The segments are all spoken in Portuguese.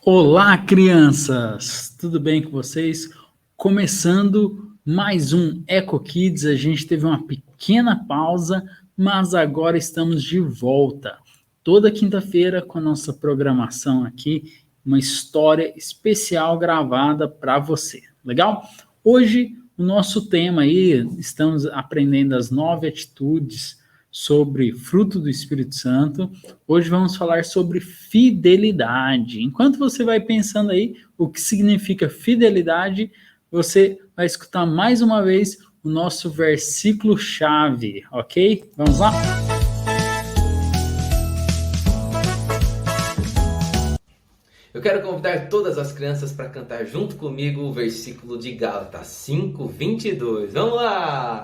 Olá, crianças! Tudo bem com vocês? Começando mais um Eco Kids, a gente teve uma pequena pausa, mas agora estamos de volta. Toda quinta-feira com a nossa programação aqui, uma história especial gravada para você. Legal? Hoje, o nosso tema aí, estamos aprendendo as 9 atitudes sobre fruto do Espírito Santo. Hoje vamos falar sobre fidelidade. Enquanto você vai pensando aí o que significa fidelidade, você vai escutar mais uma vez o nosso versículo chave, ok? Vamos lá? Eu quero convidar todas as crianças para cantar junto comigo o versículo de Gálatas 5:22. Vamos lá!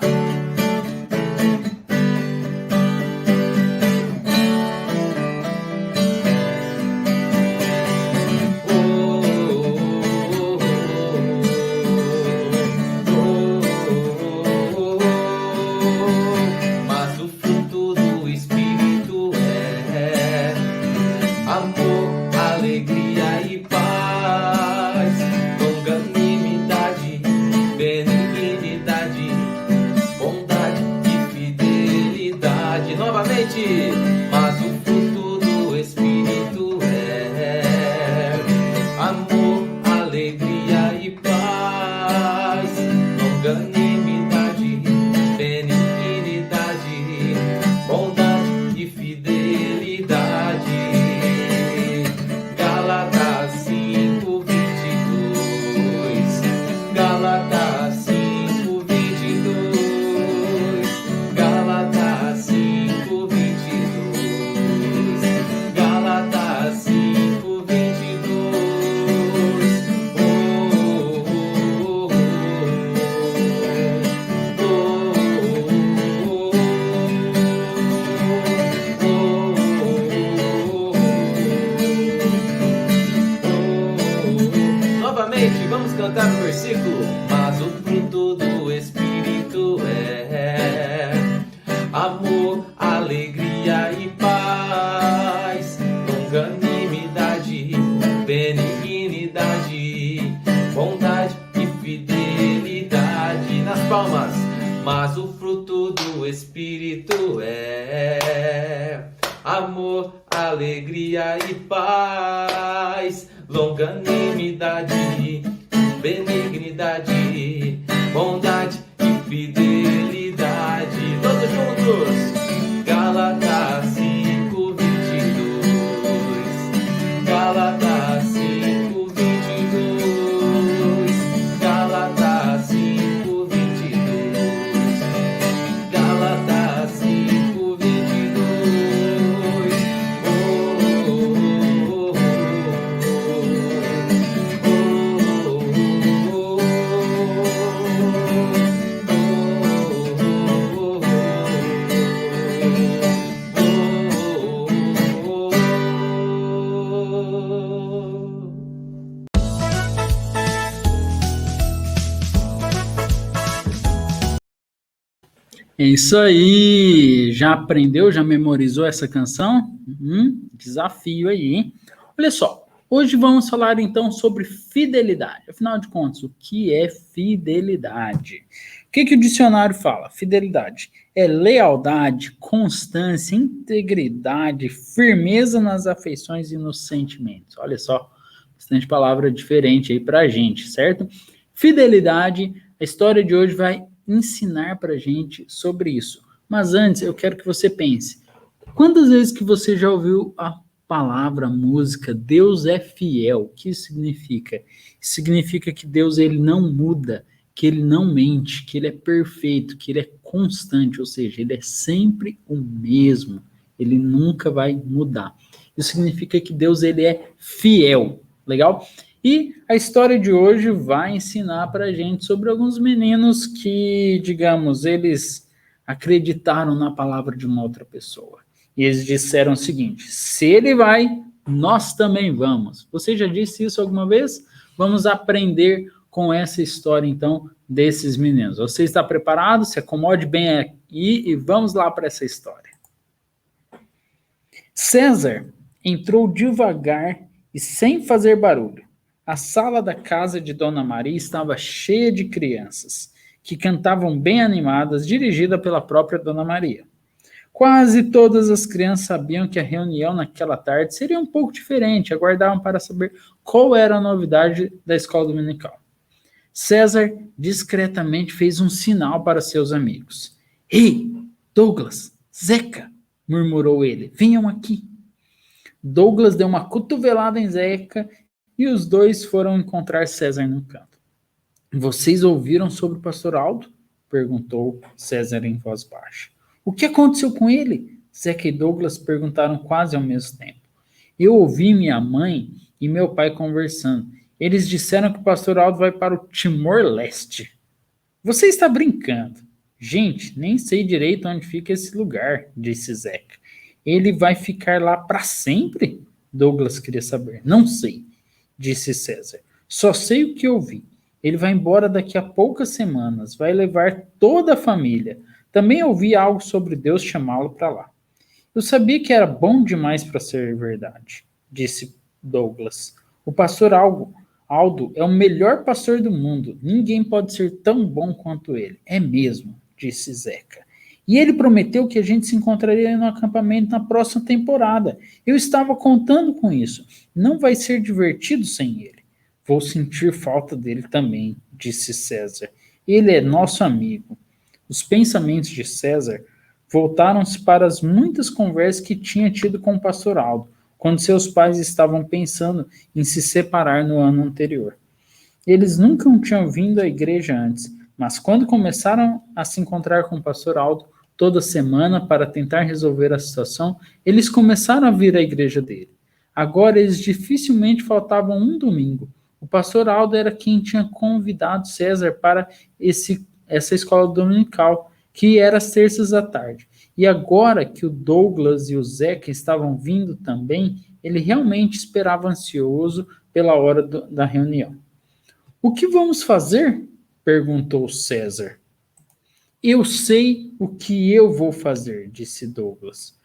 Mas o fruto do Espírito é amor, alegria e paz, longanimidade, benignidade, bondade e fidelidade. Novamente, mas o fruto do Espírito é amor, alegria e paz, longanimidade, benignidade, bondade e fidelidade. Gálatas 5:22. Gálatas 5:22. Gálatas 5:22. Gálatas 5:22. Novamente, vamos cantar o versículo. Mas o fruto do Espírito é amor, alegria e paz, longanimidade, benignidade, bondade e fidelidade. Nas palmas. Mas o fruto do Espírito é amor, alegria e paz, longanimidade, benignidade, bondade e fidelidade. Todos juntos. Gálatas 5:22. Gálatas 5:22. Gálatas 5:22. Gálatas 5:22. É isso aí! Já aprendeu, já memorizou essa canção? Desafio aí, hein? Olha só, hoje vamos falar então sobre fidelidade. Afinal de contas, o que é fidelidade? O que o dicionário fala? Fidelidade é lealdade, constância, integridade, firmeza nas afeições e nos sentimentos. Olha só, bastante palavra diferente aí pra gente, certo? Fidelidade, a história de hoje vai ensinar pra gente sobre isso. Mas antes, eu quero que você pense. Quantas vezes que você já ouviu a palavra, a música, Deus é fiel? O que isso significa? Significa que Deus ele não muda, que ele não mente, que ele é perfeito, que ele é constante, ou seja, ele é sempre o mesmo. Ele nunca vai mudar. Isso significa que Deus ele é fiel. Legal? E a história de hoje vai ensinar pra gente sobre alguns meninos que, digamos, eles acreditaram na palavra de uma outra pessoa. E eles disseram o seguinte: se ele vai, nós também vamos. Você já disse isso alguma vez? Vamos aprender com essa história, então, desses meninos. Você está preparado? Se acomode bem aí e vamos lá para essa história. César entrou devagar e sem fazer barulho. A sala da casa de Dona Maria estava cheia de crianças, que cantavam bem animadas, dirigida pela própria Dona Maria. Quase todas as crianças sabiam que a reunião naquela tarde seria um pouco diferente, aguardavam para saber qual era a novidade da escola dominical. César discretamente fez um sinal para seus amigos. Ei, Douglas, Zeca, murmurou ele, venham aqui. Douglas deu uma cotovelada em Zeca e os dois foram encontrar César no canto. Vocês ouviram sobre o pastor Aldo? Perguntou César em voz baixa. O que aconteceu com ele? Zeca e Douglas perguntaram quase ao mesmo tempo. Eu ouvi minha mãe e meu pai conversando. Eles disseram que o pastor Aldo vai para o Timor-Leste. Você está brincando. Gente, nem sei direito onde fica esse lugar, disse Zeca. Ele vai ficar lá para sempre? Douglas queria saber. Não sei, disse César. Só sei o que ouvi. Ele vai embora daqui a poucas semanas. Vai levar toda a família. Também ouvi algo sobre Deus chamá-lo para lá. Eu sabia que era bom demais para ser verdade, disse Douglas. O pastor Aldo é o melhor pastor do mundo. Ninguém pode ser tão bom quanto ele. É mesmo, disse Zeca. E ele prometeu que a gente se encontraria no acampamento na próxima temporada. Eu estava contando com isso. Não vai ser divertido sem ele. Vou sentir falta dele também, disse César. Ele é nosso amigo. Os pensamentos de César voltaram-se para as muitas conversas que tinha tido com o pastor Aldo, quando seus pais estavam pensando em se separar no ano anterior. Eles nunca tinham vindo à igreja antes, mas quando começaram a se encontrar com o pastor Aldo toda semana para tentar resolver a situação, eles começaram a vir à igreja dele. Agora eles dificilmente faltavam um domingo. O pastor Aldo era quem tinha convidado César para essa escola dominical, que era às terças à tarde. E agora que o Douglas e o Zeca estavam vindo também, ele realmente esperava ansioso pela hora da reunião. O que vamos fazer? Perguntou César. Eu sei o que eu vou fazer, disse Douglas.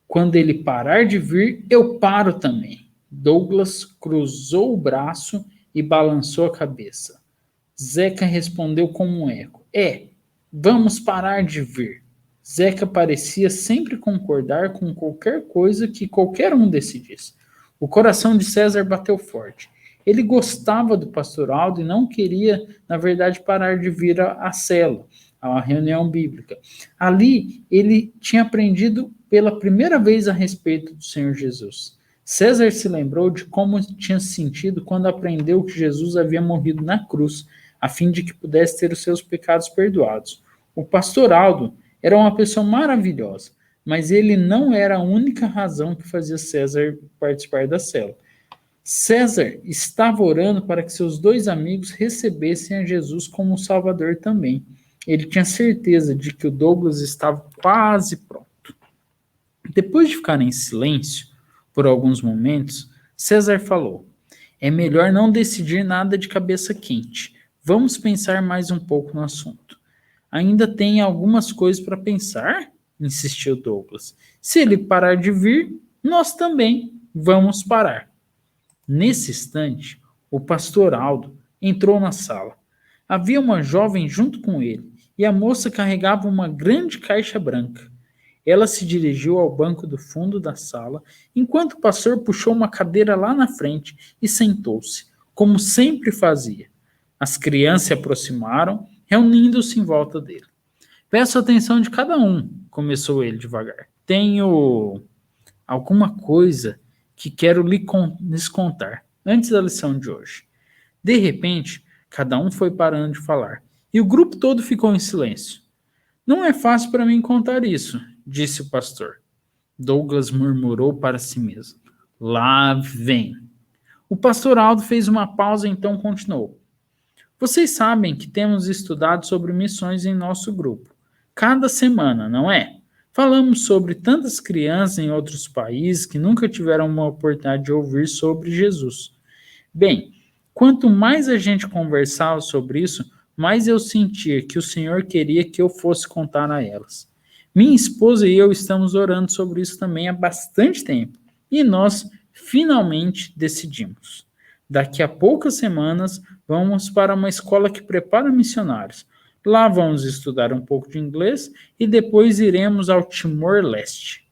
Quando ele parar de vir, eu paro também. Douglas cruzou o braço e balançou a cabeça. Zeca respondeu com um eco. Vamos parar de vir. Zeca parecia sempre concordar com qualquer coisa que qualquer um decidisse. O coração de César bateu forte. Ele gostava do pastor Aldo e não queria, na verdade, parar de vir à célula, à reunião bíblica. Ali, ele tinha aprendido pela primeira vez a respeito do Senhor Jesus. César se lembrou de como tinha se sentido quando aprendeu que Jesus havia morrido na cruz, a fim de que pudesse ter os seus pecados perdoados. O pastor Aldo era uma pessoa maravilhosa, mas ele não era a única razão que fazia César participar da célula. César estava orando para que seus dois amigos recebessem a Jesus como Salvador também. Ele tinha certeza de que o Douglas estava quase pronto. Depois de ficar em silêncio por alguns momentos, César falou: é melhor não decidir nada de cabeça quente. Vamos pensar mais um pouco no assunto. Ainda tem algumas coisas para pensar? Insistiu Douglas. Se ele parar de vir, nós também vamos parar. Nesse instante, o pastor Aldo entrou na sala. Havia uma jovem junto com ele, e a moça carregava uma grande caixa branca. Ela se dirigiu ao banco do fundo da sala, enquanto o pastor puxou uma cadeira lá na frente e sentou-se, como sempre fazia. As crianças se aproximaram, reunindo-se em volta dele. Peço a atenção de cada um, começou ele devagar. Tenho alguma coisa que quero lhes contar, antes da lição de hoje. De repente, cada um foi parando de falar, e o grupo todo ficou em silêncio. Não é fácil para mim contar isso, disse o pastor. Douglas murmurou para si mesmo. Lá vem. O pastor Aldo fez uma pausa e então continuou. Vocês sabem que temos estudado sobre missões em nosso grupo. Cada semana, não é? Falamos sobre tantas crianças em outros países que nunca tiveram uma oportunidade de ouvir sobre Jesus. Bem, quanto mais a gente conversava sobre isso, mais eu sentia que o Senhor queria que eu fosse contar a elas. Minha esposa e eu estamos orando sobre isso também há bastante tempo, e nós Finalmente decidimos. Daqui a poucas semanas, vamos para uma escola que prepara missionários. Lá vamos estudar um pouco de inglês e depois iremos ao Timor-Leste.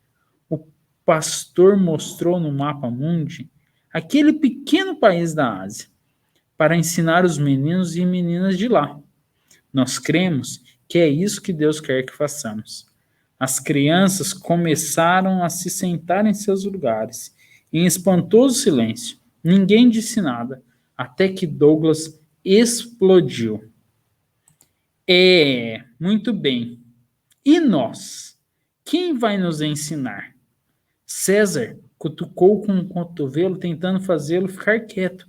O pastor mostrou no mapa mundi aquele pequeno país da Ásia, para ensinar os meninos e meninas de lá. Nós cremos que é isso que Deus quer que façamos. As crianças começaram a se sentar em seus lugares, em espantoso silêncio. Ninguém disse nada, até que Douglas explodiu. Muito bem. E nós? Quem vai nos ensinar? César cutucou com o cotovelo, tentando fazê-lo ficar quieto.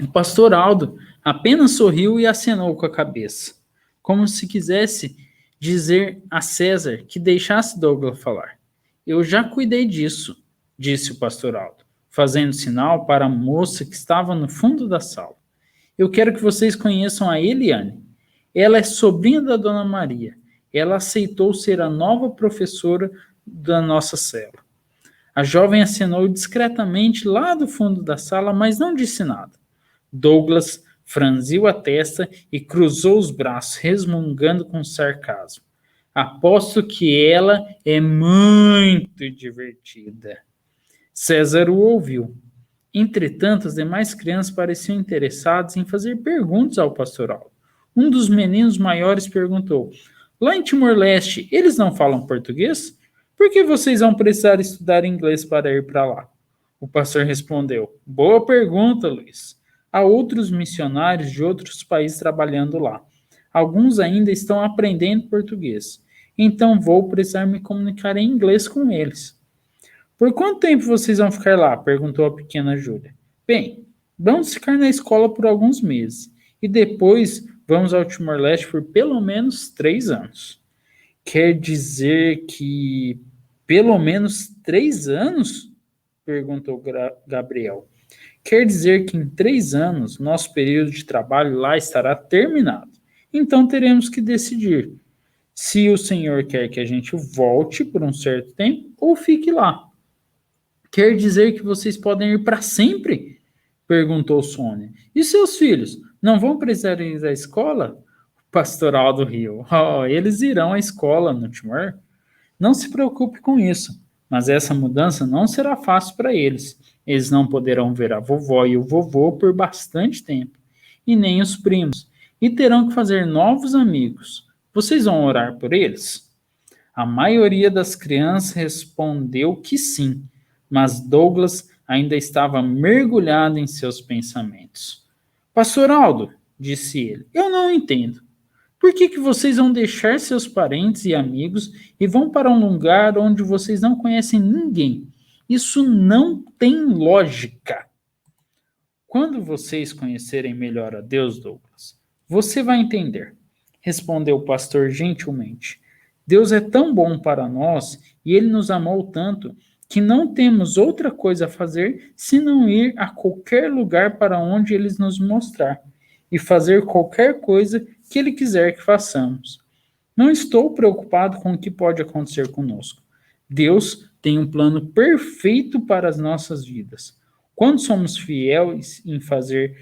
O pastor Aldo apenas sorriu e acenou com a cabeça, como se quisesse dizer a César que deixasse Douglas falar. Eu já cuidei disso, disse o pastor Aldo, fazendo sinal para a moça que estava no fundo da sala. Eu quero que vocês conheçam a Eliane. Ela é sobrinha da Dona Maria. Ela aceitou ser a nova professora da nossa cela. A jovem acenou discretamente lá do fundo da sala, mas não disse nada. Douglas franziu a testa e cruzou os braços, resmungando com sarcasmo. Aposto que ela é muito divertida. César o ouviu. Entretanto, as demais crianças pareciam interessadas em fazer perguntas ao pastor Aldo. Um dos meninos maiores perguntou: lá em Timor-Leste, eles não falam português? Por que vocês vão precisar estudar inglês para ir para lá? O pastor respondeu: boa pergunta, Luiz. Há outros missionários de outros países trabalhando lá. Alguns ainda estão aprendendo português. Então vou precisar me comunicar em inglês com eles. Por quanto tempo vocês vão ficar lá? Perguntou a pequena Júlia. Bem, vamos ficar na escola por alguns meses. E depois vamos ao Timor-Leste por pelo menos 3 anos. Quer dizer que pelo menos 3 anos? Perguntou Gabriel. Quer dizer que em 3 anos nosso período de trabalho lá estará terminado. Então teremos que decidir se o senhor quer que a gente volte por um certo tempo ou fique lá. Quer dizer que vocês podem ir para sempre? Perguntou Sônia. E seus filhos? Não vão precisar ir à escola? O pastor Aldo riu. Eles irão à escola no Timor. Não se preocupe com isso, mas essa mudança não será fácil para eles. Eles não poderão ver a vovó e o vovô por bastante tempo, e nem os primos, e terão que fazer novos amigos. Vocês vão orar por eles? A maioria das crianças respondeu que sim, mas Douglas ainda estava mergulhado em seus pensamentos. Pastor Aldo, disse ele, eu não entendo. Por que vocês vão deixar seus parentes e amigos e vão para um lugar onde vocês não conhecem ninguém? Isso não tem lógica. Quando vocês conhecerem melhor a Deus, Douglas, você vai entender, respondeu o pastor gentilmente. Deus é tão bom para nós e ele nos amou tanto que não temos outra coisa a fazer senão ir a qualquer lugar para onde ele nos mostrar e fazer qualquer coisa que ele quiser que façamos. Não estou preocupado com o que pode acontecer conosco. Deus tem um plano perfeito para as nossas vidas. Quando somos fiéis em fazer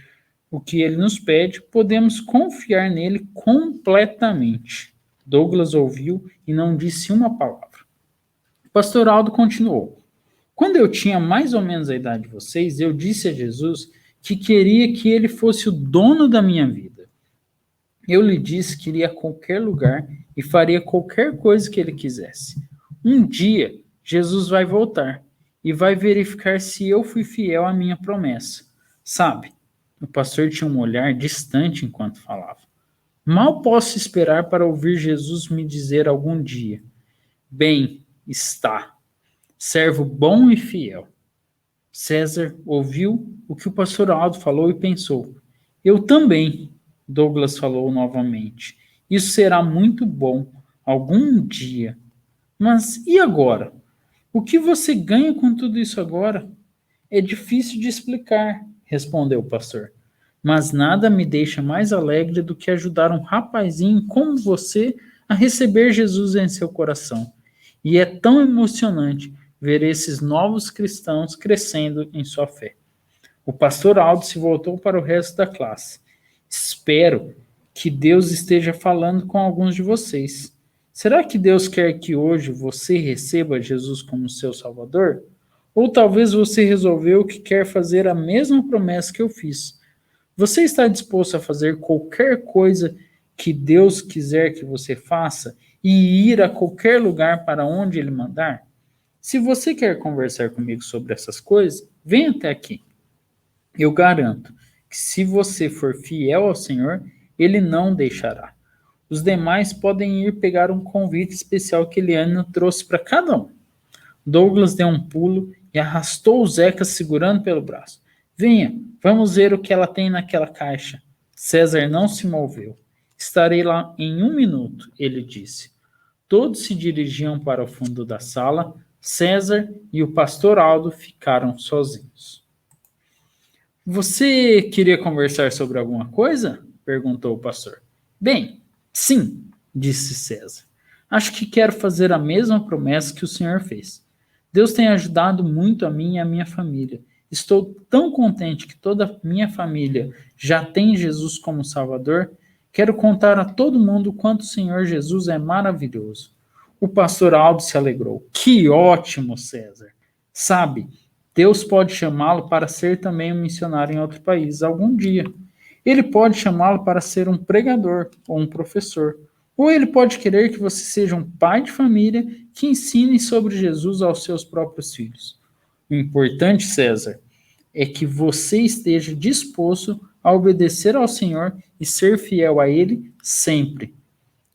o que ele nos pede, podemos confiar nele completamente. Douglas ouviu e não disse uma palavra. O pastor Aldo continuou. Quando eu tinha mais ou menos a idade de vocês, eu disse a Jesus que queria que ele fosse o dono da minha vida. Eu lhe disse que iria a qualquer lugar e faria qualquer coisa que ele quisesse. Um dia, Jesus vai voltar e vai verificar se eu fui fiel à minha promessa. Sabe, o pastor tinha um olhar distante enquanto falava. Mal posso esperar para ouvir Jesus me dizer algum dia: bem está, servo bom e fiel. César ouviu o que o pastor Aldo falou e pensou. Eu também, Douglas falou novamente. Isso será muito bom, algum dia. Mas e agora? O que você ganha com tudo isso agora? É difícil de explicar, respondeu o pastor. Mas nada me deixa mais alegre do que ajudar um rapazinho como você a receber Jesus em seu coração. E é tão emocionante ver esses novos cristãos crescendo em sua fé. O pastor Aldo se voltou para o resto da classe. Espero que Deus esteja falando com alguns de vocês. Será que Deus quer que hoje você receba Jesus como seu Salvador? Ou talvez você resolveu que quer fazer a mesma promessa que eu fiz. Você está disposto a fazer qualquer coisa que Deus quiser que você faça e ir a qualquer lugar para onde Ele mandar? Se você quer conversar comigo sobre essas coisas, venha até aqui. Eu garanto que se você for fiel ao Senhor, Ele não deixará. Os demais podem ir pegar um convite especial que Eliane trouxe para cada um. Douglas deu um pulo e arrastou o Zeca segurando pelo braço. Venha, vamos ver o que ela tem naquela caixa. César não se moveu. Estarei lá em 1 minuto, ele disse. Todos se dirigiam para o fundo da sala. César e o pastor Aldo ficaram sozinhos. Você queria conversar sobre alguma coisa? Perguntou o pastor. Bem, sim, disse César. Acho que quero fazer a mesma promessa que o senhor fez. Deus tem ajudado muito a mim e a minha família. Estou tão contente que toda a minha família já tem Jesus como Salvador. Quero contar a todo mundo o quanto o Senhor Jesus é maravilhoso. O pastor Aldo se alegrou. Que ótimo, César! Sabe, Deus pode chamá-lo para ser também um missionário em outro país algum dia. Ele pode chamá-lo para ser um pregador ou um professor. Ou ele pode querer que você seja um pai de família que ensine sobre Jesus aos seus próprios filhos. O importante, César, é que você esteja disposto a obedecer ao Senhor e ser fiel a Ele sempre.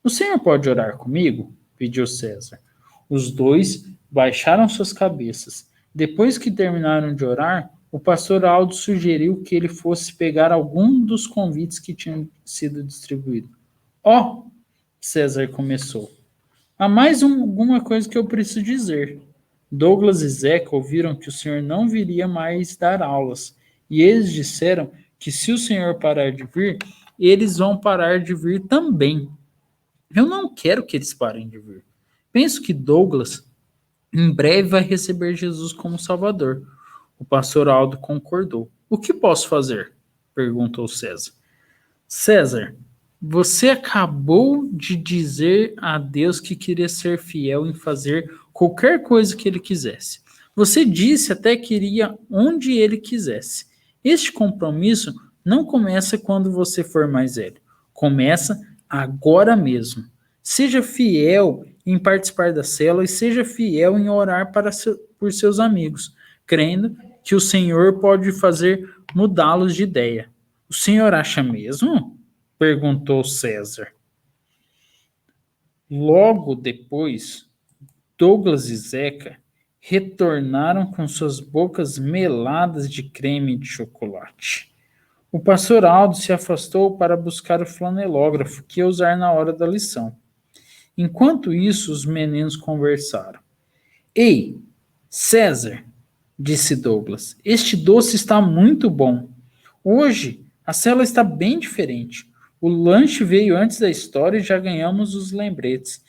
O Senhor pode orar comigo? Pediu César. Os dois baixaram suas cabeças. Depois que terminaram de orar, o pastor Aldo sugeriu que ele fosse pegar algum dos convites que tinham sido distribuídos. César começou. Há mais alguma coisa que eu preciso dizer. Douglas e Zeca ouviram que o senhor não viria mais dar aulas, e eles disseram que se o senhor parar de vir, eles vão parar de vir também. Eu não quero que eles parem de vir. Penso que Douglas em breve vai receber Jesus como Salvador. O pastor Aldo concordou. O que posso fazer? Perguntou César. César, você acabou de dizer a Deus que queria ser fiel em fazer qualquer coisa que ele quisesse. Você disse até que iria onde ele quisesse. Este compromisso não começa quando você for mais velho. Começa agora mesmo. Seja fiel em participar da célula e seja fiel em orar por seus amigos, crendo que o Senhor pode fazer mudá-los de ideia. O senhor acha mesmo? Perguntou César. Logo depois, Douglas e Zeca retornaram com suas bocas meladas de creme de chocolate. O pastor Aldo se afastou para buscar o flanelógrafo que ia usar na hora da lição. Enquanto isso, os meninos conversaram. Ei, César, disse Douglas, este doce está muito bom. Hoje, a célula está bem diferente. O lanche veio antes da história e já ganhamos os lembretes.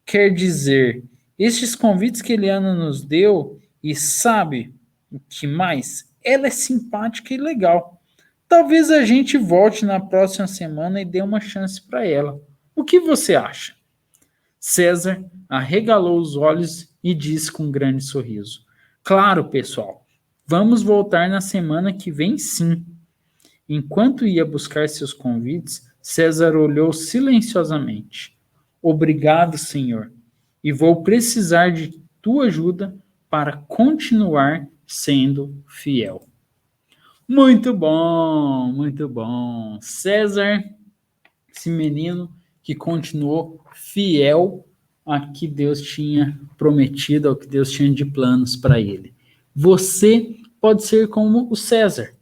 Quer dizer, estes convites que Eliana nos deu, e sabe o que mais? Ela é simpática e legal. Talvez a gente volte na próxima semana e dê uma chance para ela. O que você acha? César arregalou os olhos e disse com um grande sorriso. Claro, pessoal. Vamos voltar na semana que vem, sim. Enquanto ia buscar seus convites, César olhou silenciosamente. Obrigado, Senhor, e vou precisar de tua ajuda para continuar sendo fiel. Muito bom, muito bom. César, esse menino que continuou fiel a que Deus tinha prometido, ao que Deus tinha de planos para ele. Você pode ser como o César.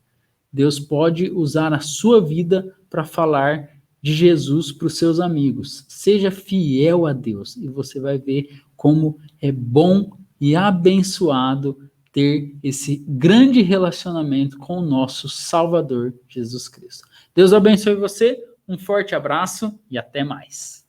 Deus pode usar a sua vida para falar de Jesus para os seus amigos. Seja fiel a Deus e você vai ver como é bom e abençoado ter esse grande relacionamento com o nosso Salvador Jesus Cristo. Deus abençoe você, um forte abraço e até mais.